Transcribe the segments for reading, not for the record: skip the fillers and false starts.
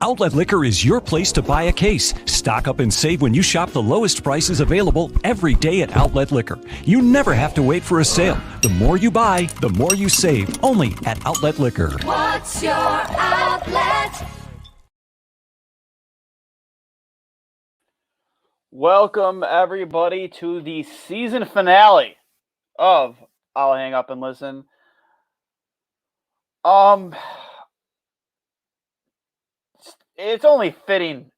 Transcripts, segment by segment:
Outlet Liquor is your place to buy a case. Stock up and save when you shop the lowest prices available every day at Outlet Liquor. You never have to wait for a sale. The more you buy, the more you save. Only at Outlet Liquor. What's your outlet? Welcome, everybody, to the season finale of I'll Hang Up and Listen. It's only fitting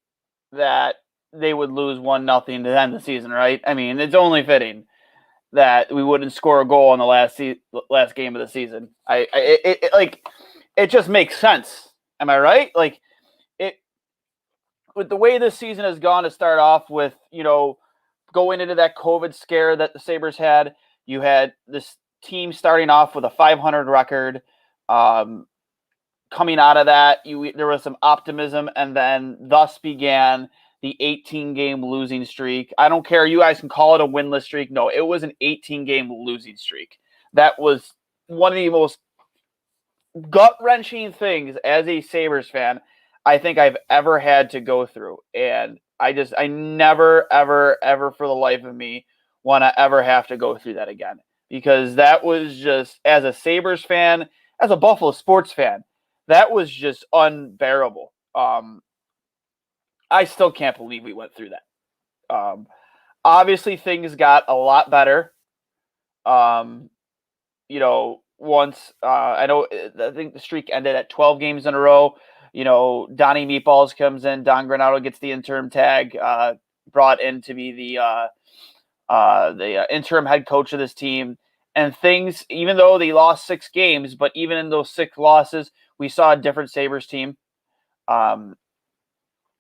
that they would lose 1-0 to end the season, right? I mean, it's only fitting that we wouldn't score a goal in the last game of the season. It just makes sense. Am I right? Like, it with the way this season has gone to start off with, going into that COVID scare that the Sabres had, you had this team starting off with a .500 record. Coming out of that, there was some optimism, and then thus began the 18-game losing streak. I don't care. You guys can call it a winless streak. No, it was an 18-game losing streak. That was one of the most gut-wrenching things as a Sabres fan I think I've ever had to go through. And I never, ever, ever for the life of me want to ever have to go through that again. Because that was just, as a Sabres fan, as a Buffalo sports fan, that was just unbearable. I still can't believe we went through that. Obviously, things got a lot better. Once I think the streak ended at 12 games in a row. Donnie Meatballs comes in. Don Granato gets the interim tag, brought in to be the interim head coach of this team. And things, even though they lost 6 games, but even in those 6 losses, we saw a different Sabres team.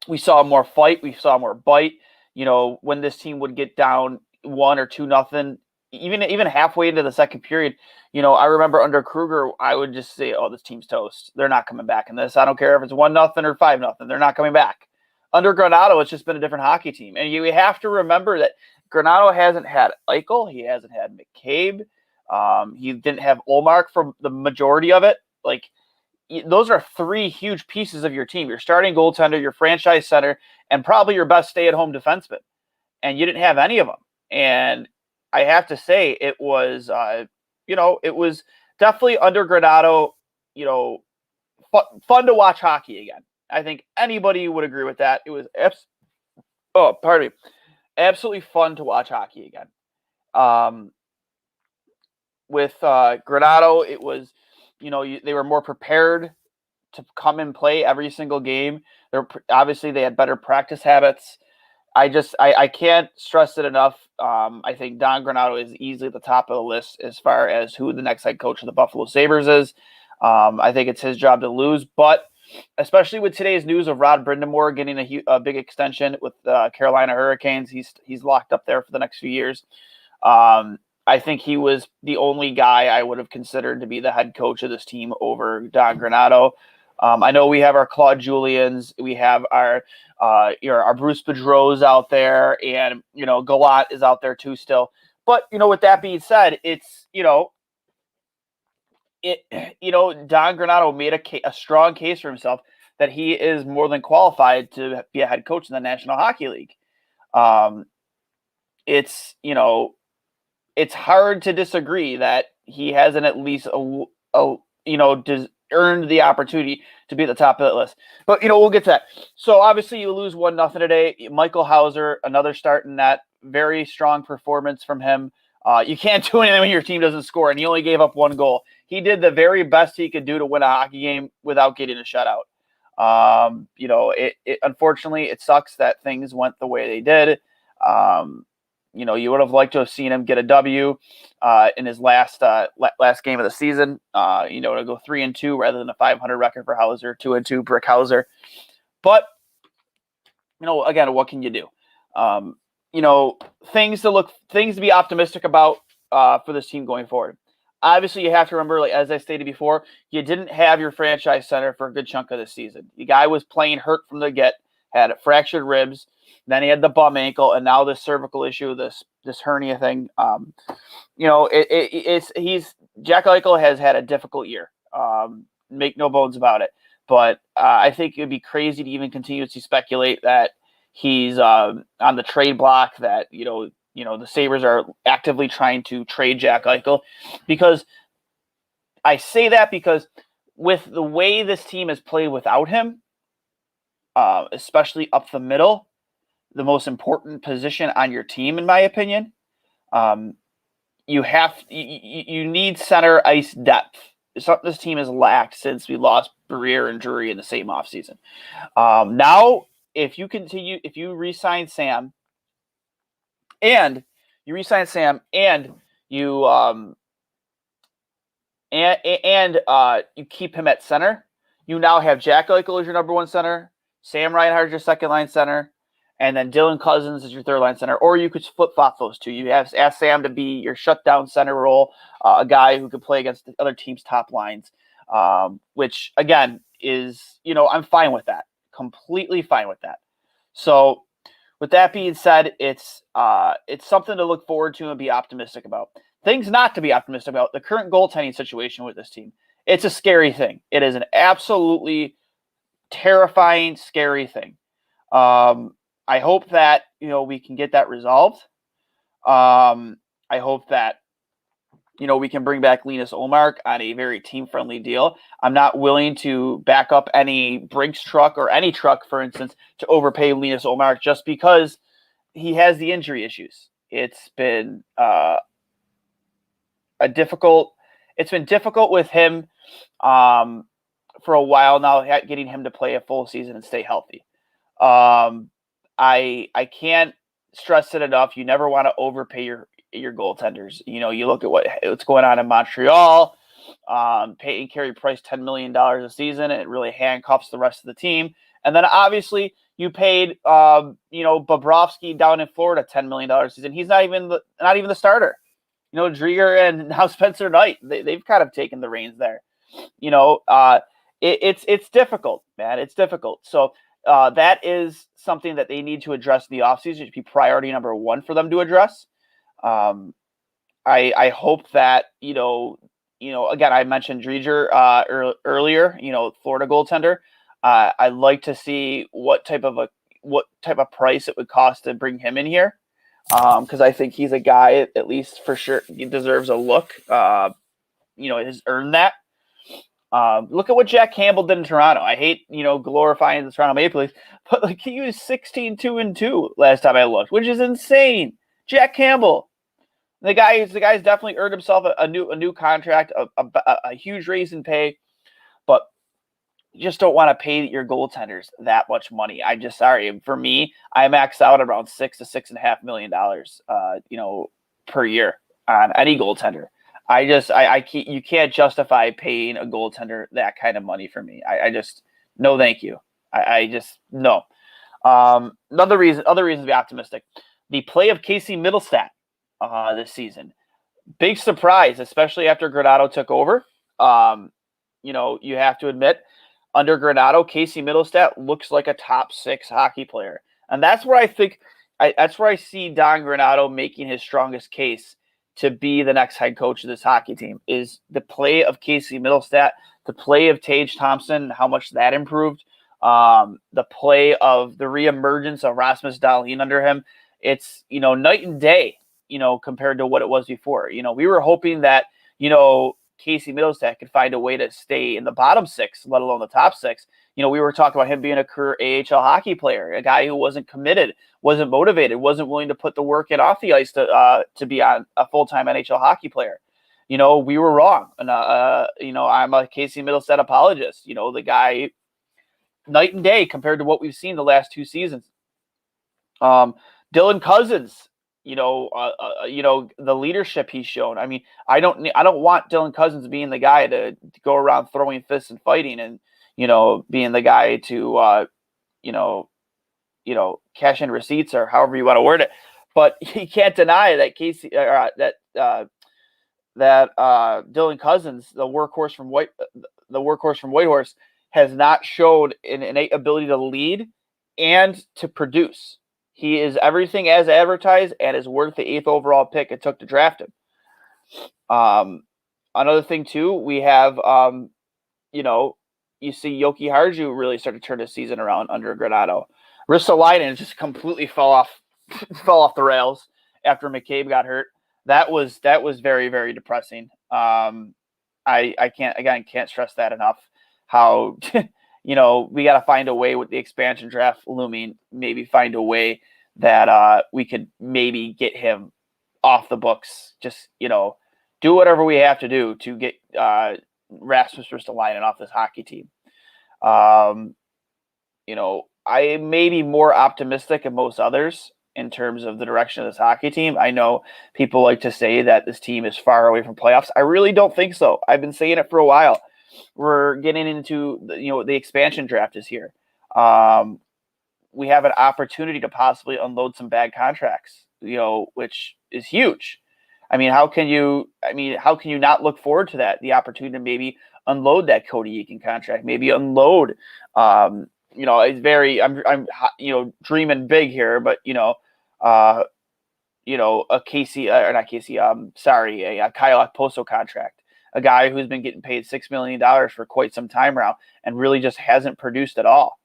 We saw more fight. We saw more bite. When this team would get down 1 or 2-0, even halfway into the second period, I remember under Kruger, I would just say, "Oh, this team's toast. They're not coming back in this. I don't care if it's 1-0 or 5-0. They're not coming back." Under Granato, it's just been a different hockey team, and you have to remember that Granato hasn't had Eichel. He hasn't had McCabe. He didn't have Olmark for the majority of it. Like, those are 3 huge pieces of your team. Your starting goaltender, your franchise center, and probably your best stay-at-home defenseman. And you didn't have any of them. And I have to say, it was, it was definitely under Granato, fun to watch hockey again. I think anybody would agree with that. It was, absolutely fun to watch hockey again. With Granato, it was, they were more prepared to come and play every single game. Obviously they had better practice habits. I can't stress it enough. I think Don Granato is easily at the top of the list as far as who the next head coach of the Buffalo Sabres is. I think it's his job to lose, but especially with today's news of Rod Brind'Amour getting a big extension with the Carolina Hurricanes, he's locked up there for the next few years. I think he was the only guy I would have considered to be the head coach of this team over Don Granato. I know we have our Claude Julians, we have our Bruce Boudreau's out there, and Gallant is out there too still. But with that being said, it's Don Granato made a strong case for himself that he is more than qualified to be a head coach in the National Hockey League. It's hard to disagree that he hasn't at least earned the opportunity to be at the top of that list. But we'll get to that. So obviously you lose 1-0 today. Michael Hauser, another start in that. Very strong performance from him. You can't do anything when your team doesn't score, and he only gave up 1 goal. He did the very best he could do to win a hockey game without getting a shutout. Unfortunately, it sucks that things went the way they did. You would have liked to have seen him get a W in his last game of the season, to go 3-2 rather than a .500 record for Hauser, 2-2 Brick Hauser. But, again, what can you do? Things to be optimistic about for this team going forward. Obviously, you have to remember, as I stated before, you didn't have your franchise center for a good chunk of the season. The guy was playing hurt from the get, had fractured ribs. Then he had the bum ankle, and now this cervical issue, this hernia thing. Jack Eichel has had a difficult year. Make no bones about it. But I think it would be crazy to even continuously speculate that he's on the trade block, that, the Sabres are actively trying to trade Jack Eichel, because I say that because with the way this team has played without him, especially up the middle, the most important position on your team, in my opinion, you need center ice depth. It's something this team has lacked since we lost Briere and Drury in the same offseason. Now, if you re-sign Sam, and you you keep him at center, you now have Jack Eichel as your number one center, Sam Reinhart as your second line center, and then Dylan Cousins is your third line center. Or you could flip-flop those two. You have ask Sam to be your shutdown center role, a guy who could play against the other team's top lines, which, again, is, I'm fine with that. Completely fine with that. So with that being said, it's something to look forward to and be optimistic about. Things not to be optimistic about: the current goaltending situation with this team. It's a scary thing. It is an absolutely terrifying, scary thing. I hope that, we can get that resolved. I hope that, we can bring back Linus Ullmark on a very team-friendly deal. I'm not willing to back up any Brinks truck or any truck, for instance, to overpay Linus Ullmark just because he has the injury issues. It's been difficult with him for a while now, getting him to play a full season and stay healthy. I can't stress it enough. You never want to overpay your goaltenders. You look at what's going on in Montreal, paying Carey Price $10 million a season, and it really handcuffs the rest of the team. And then obviously you paid, Bobrovsky down in Florida $10 million a season. He's not even the starter. Drieger and now Spencer Knight, they've kind of taken the reins there. It's difficult, man. It's difficult. So that is something that they need to address in the offseason. It should be priority number one for them to address. I hope that, again, I mentioned Drieger earlier, Florida goaltender. I'd like to see what type of price it would cost to bring him in here. Because I think he's a guy, at least for sure, he deserves a look. Has earned that. Look at what Jack Campbell did in Toronto. I hate, glorifying the Toronto Maple Leafs, but he was 16-2-2 last time I looked, which is insane. Jack Campbell, the guy's definitely earned himself a new contract, a huge raise in pay, but you just don't want to pay your goaltenders that much money. Sorry. For me, I max out around $6 to $6.5 million, per year on any goaltender. You can't justify paying a goaltender that kind of money for me. No, thank you. No. Other reasons to be optimistic: the play of Casey Middlestat this season. Big surprise, especially after Granato took over. You have to admit, under Granato, Casey Middlestat looks like a top 6 hockey player. And that's where I see Don Granato making his strongest case to be the next head coach of this hockey team, is the play of Casey Middlestat, the play of Tage Thompson, how much that improved, the play of the reemergence of Rasmus Dahlin under him. It's, night and day, compared to what it was before. We were hoping that, Casey Middlestat could find a way to stay in the bottom 6, let alone the top 6. We were talking about him being a career AHL hockey player, a guy who wasn't committed, wasn't motivated, wasn't willing to put the work in off the ice to be on a full-time NHL hockey player. We were wrong. And, I'm a Casey Middlestat apologist. The guy, night and day compared to what we've seen the last 2 seasons. Dylan Cousins, the leadership he's shown. I mean, I don't want Dylan Cousins being the guy to go around throwing fists and fighting and, being the guy to, cash in receipts or however you want to word it. But you can't deny that Dylan Cousins, the workhorse from Whitehorse, has not showed an innate ability to lead and to produce. He is everything as advertised and is worth the 8th overall pick it took to draft him. Another thing too, we have, you see Yoki Harju really start to turn the season around under Granato. Ristolainen just completely fell off the rails after McCabe got hurt. That was very, very depressing. I can't stress that enough. How we got to find a way with the expansion draft looming. Maybe find a way that we could maybe get him off the books. Just do whatever we have to do to get Rasmus Ristolainen off this hockey team. I may be more optimistic than most others in terms of the direction of this hockey team. I know people like to say that this team is far away from playoffs. I really don't think so. I've been saying it for a while. We're getting into the expansion draft is here. We have an opportunity to possibly unload some bad contracts, which is huge. I mean, how can you not look forward to that? The opportunity to maybe unload that Cody Eakin contract, maybe unload. It's very. I'm dreaming big here, but a Casey or not Casey. A Kyle Okposo contract, a guy who's been getting paid $6 million for quite some time now, and really just hasn't produced at all.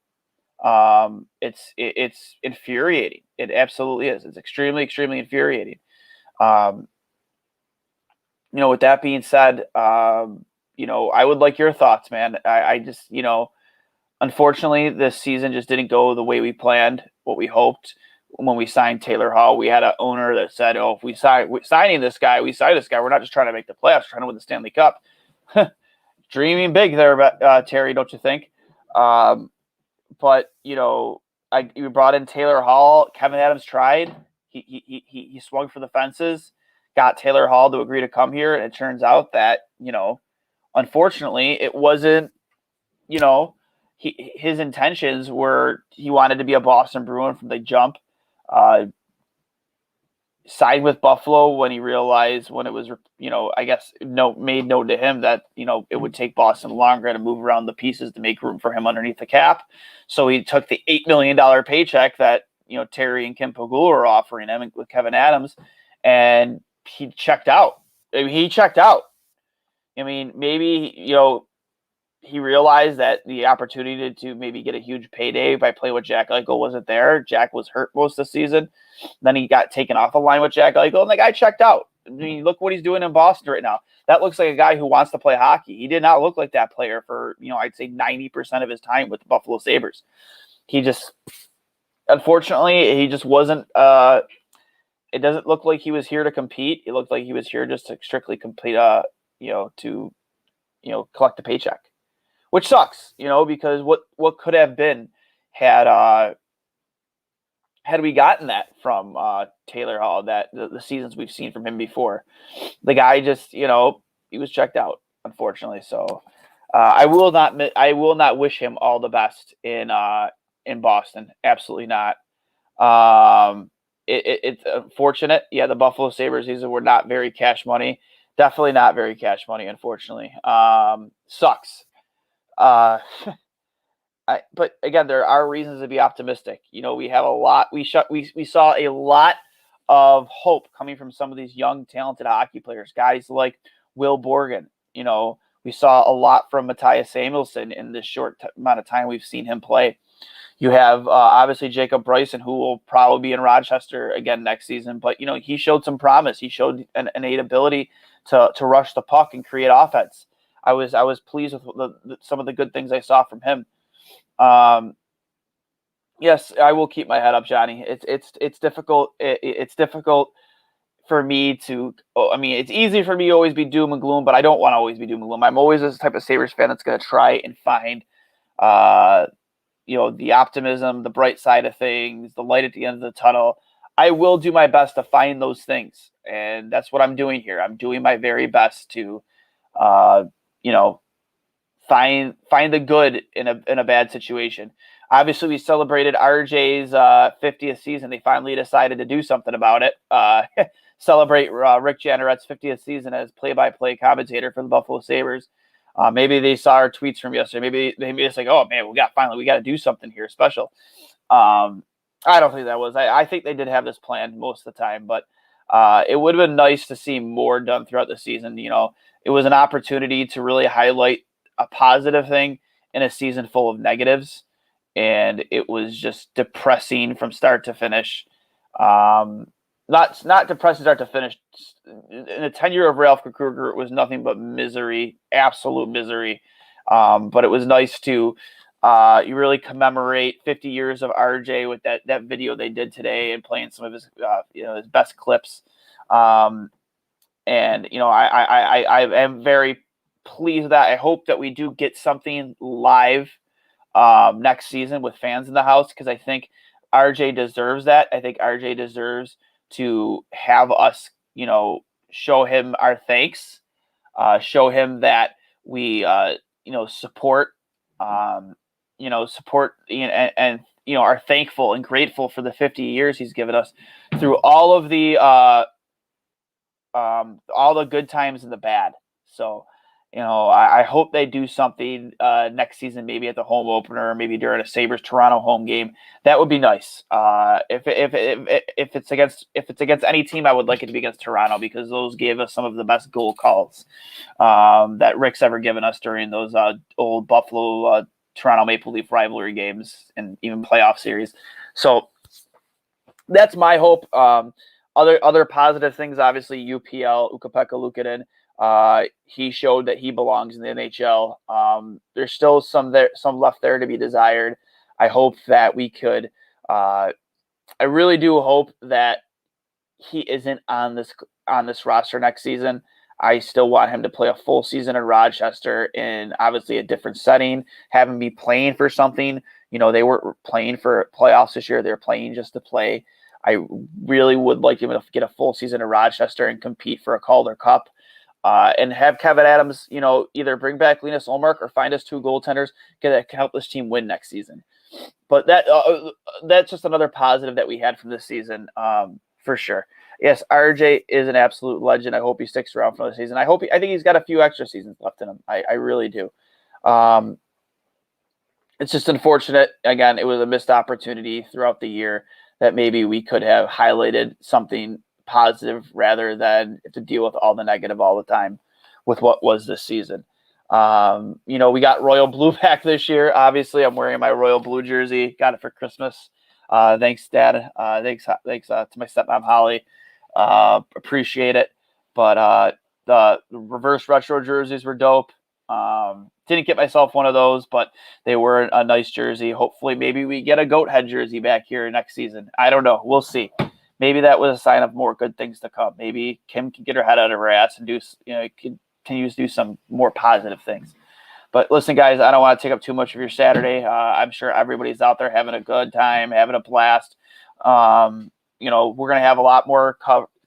It's infuriating. It absolutely is. It's extremely, extremely infuriating. With that being said, I would like your thoughts, man. I just, unfortunately, this season just didn't go the way we planned, what we hoped. When we signed Taylor Hall, we had an owner that said, "Oh, if we signing this guy, we sign this guy. We're not just trying to make the playoffs, we're trying to win the Stanley Cup." Dreaming big there, Terry, don't you think? But you brought in Taylor Hall. Kevin Adams tried. He swung for the fences, got Taylor Hall to agree to come here, and it turns out that unfortunately, it wasn't. His intentions were he wanted to be a Boston Bruin from the jump. Signed with Buffalo when he realized when it was, I guess made known to him that, it would take Boston longer to move around the pieces to make room for him underneath the cap. So he took the $8 million paycheck that, Terry and Kim Pagula were offering him with Kevin Adams, and he checked out. I mean, maybe, he realized that the opportunity to maybe get a huge payday by playing with Jack Eichel wasn't there. Jack was hurt most of the season. Then he got taken off the line with Jack Eichel, and the guy checked out. I mean, look what he's doing in Boston right now. That looks like a guy who wants to play hockey. He did not look like that player for, I'd say 90% of his time with the Buffalo Sabres. Unfortunately, he just wasn't it doesn't look like he was here to compete. It looked like he was here just to strictly complete, to collect the paycheck. Which sucks, because what could have been had we gotten that from Taylor Hall, that the seasons we've seen from him before. The guy just, he was checked out, unfortunately. So I will not wish him all the best in Boston. Absolutely not. It's unfortunate. Yeah, the Buffalo Sabres, these were not very cash money. Definitely not very cash money, unfortunately. Sucks. But again, there are reasons to be optimistic. We have a lot. We saw a lot of hope coming from some of these young, talented hockey players, guys like Will Borgen. We saw a lot from Matthias Samuelsson in this short amount of time we've seen him play. You have obviously Jacob Bryson, who will probably be in Rochester again next season. But he showed some promise. He showed an innate ability to rush the puck and create offense. I was pleased with some of the good things I saw from him. Yes, I will keep my head up, Johnny. It's difficult. It's difficult for me to. It's easy for me to always be doom and gloom, but I don't want to always be doom and gloom. I'm always this type of Sabres fan that's going to try and find, the optimism, the bright side of things, the light at the end of the tunnel. I will do my best to find those things, and that's what I'm doing here. I'm doing my very best to, find the good in a bad situation. Obviously, we celebrated RJ's 50th season. They finally decided to do something about it. Celebrate Rick Janneret's 50th season as play-by-play commentator for the Buffalo Sabres. Maybe they saw our tweets from yesterday. Maybe it's like, oh man, we got to do something here special. I don't think that was. I think they did have this planned most of the time, but it would have been nice to see more done throughout the season. It was an opportunity to really highlight a positive thing in a season full of negatives, and it was just depressing from start to finish. Not depressing start to finish. In the tenure of Ralph Krueger, it was nothing but misery, absolute misery. But it was nice to you really commemorate 50 years of RJ with that video they did today and playing some of his his best clips. And I am very pleased with that. I hope that we do get something live next season with fans in the house, because I think RJ deserves that. I think RJ deserves to have us, show him our thanks, show him that we, support, support, and are thankful and grateful for the 50 years he's given us through all of the good times and the bad. So, I hope they do something next season, maybe at the home opener, or maybe during a Sabres Toronto home game. That would be nice. If it's against any team, I would like it to be against Toronto, because those gave us some of the best goal calls that Rick's ever given us during those old Buffalo Toronto Maple Leaf rivalry games and even playoff series. So that's my hope. Other positive things, obviously, UPL, Ukko-Pekka Luukkonen. He showed that he belongs in the NHL. There's still some left there to be desired. I hope that we could. I really do hope that he isn't on this roster next season. I still want him to play a full season in Rochester in obviously a different setting. Have him be playing for something. They weren't playing for playoffs this year. They're playing just to play. I really would like him to get a full season in Rochester and compete for a Calder Cup. And have Kevin Adams, either bring back Linus Ullmark or find us 2 goaltenders that can help this team win next season. But that's just another positive that we had from this season, for sure. Yes, RJ is an absolute legend. I hope he sticks around for the season. I think he's got a few extra seasons left in him. I really do. It's just unfortunate. Again, it was a missed opportunity throughout the year that maybe we could have highlighted something positive rather than to deal with all the negative all the time with what was this season. We got Royal Blue back this year. Obviously, I'm wearing my Royal Blue jersey. Got it for Christmas. Thanks, Dad. Thanks to my stepmom, Holly. Appreciate it. But the reverse retro jerseys were dope. Didn't get myself one of those, but they were a nice jersey. Hopefully, maybe we get a goat head jersey back here next season. I don't know. We'll see. Maybe that was a sign of more good things to come. Maybe Kim can get her head out of her ass and continue to do some more positive things. But listen, guys, I don't want to take up too much of your Saturday. I'm sure everybody's out there having a good time, having a blast. We're going to have a lot more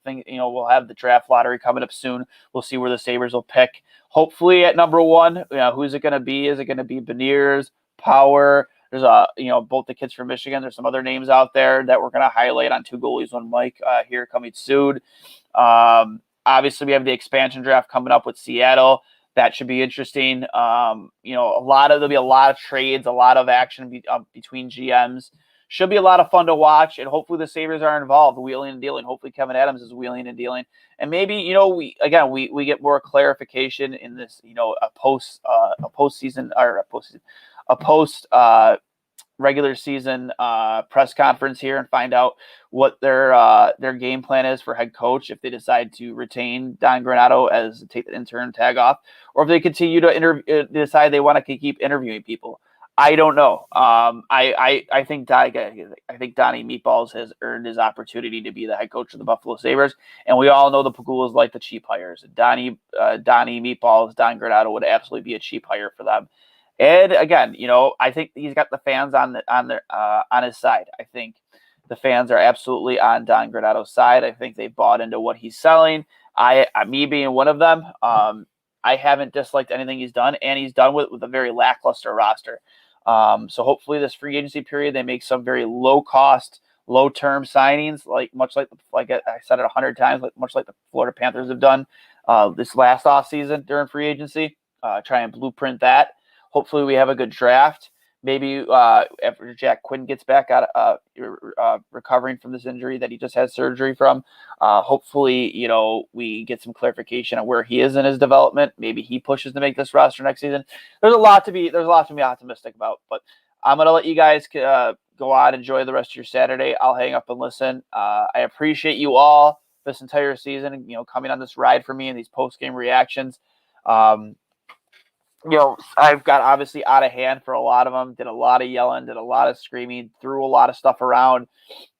we'll have the draft lottery coming up soon. We'll see where the Sabres will pick. Hopefully at number 1, who's it going to be? Is it going to be Beniers, Power? There's both the kids from Michigan. There's some other names out there that we're going to highlight on Two Goalies, One Mike here coming soon. Obviously, we have the expansion draft coming up with Seattle. That should be interesting. There'll be a lot of trades, a lot of action between GMs. Should be a lot of fun to watch, and hopefully the Sabres are involved, wheeling and dealing. Hopefully Kevin Adams is wheeling and dealing, and maybe we get more clarification in this a post regular season press conference here and find out what their game plan is for head coach if they decide to retain Don Granato as take the intern tag off, or if they continue to decide they want to keep interviewing people. I don't know. I think Donnie Meatballs has earned his opportunity to be the head coach of the Buffalo Sabres, and we all know the Pagulas like the cheap hires. Donnie Meatballs, Don Granato would absolutely be a cheap hire for them. And again, I think he's got the fans on his side. I think the fans are absolutely on Don Granato's side. I think they bought into what he's selling. Me being one of them, I haven't disliked anything he's done, and he's done with a very lackluster roster. So hopefully this free agency period, they make some very low cost, low term signings, like I said it 100 times, much like the Florida Panthers have done this last offseason during free agency. Try and blueprint that. Hopefully we have a good draft. maybe after Jack Quinn gets back out, recovering from this injury that he just had surgery from, hopefully, we get some clarification on where he is in his development. Maybe he pushes to make this roster next season. There's a lot to be optimistic about, but I'm going to let you guys go on, enjoy the rest of your Saturday. I'll hang up and listen. I appreciate you all this entire season, coming on this ride for me and these post-game reactions. I've got obviously out of hand for a lot of them, did a lot of yelling, did a lot of screaming, threw a lot of stuff around,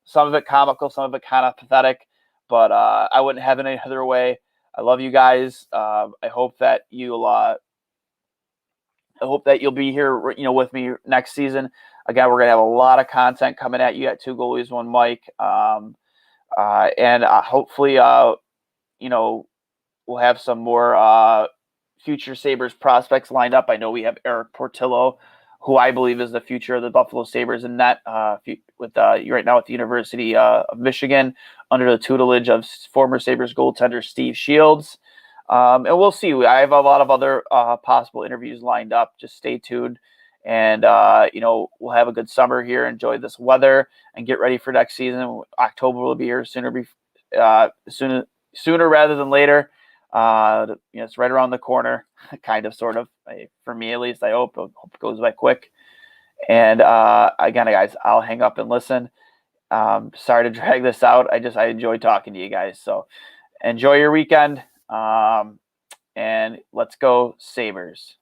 some of it comical, some of it kind of pathetic, but I wouldn't have it any other way. I love you guys. I hope that you'll be here, with me next season. Again, we're going to have a lot of content coming at you at Two Goalies, One Mic. And hopefully, we'll have some more future Sabres prospects lined up. I know we have Eric Portillo, who I believe is the future of the Buffalo Sabres in that right now at the University of Michigan under the tutelage of former Sabres goaltender Steve Shields. And we'll see. I have a lot of other possible interviews lined up. Just stay tuned. And, we'll have a good summer here. Enjoy this weather and get ready for next season. October will be here sooner rather than later. It's right around the corner, kind of, sort of, for me at least. I hope it goes by quick. And again, guys, I'll hang up and listen. Sorry to drag this out. I enjoy talking to you guys. So enjoy your weekend. And let's go Sabres.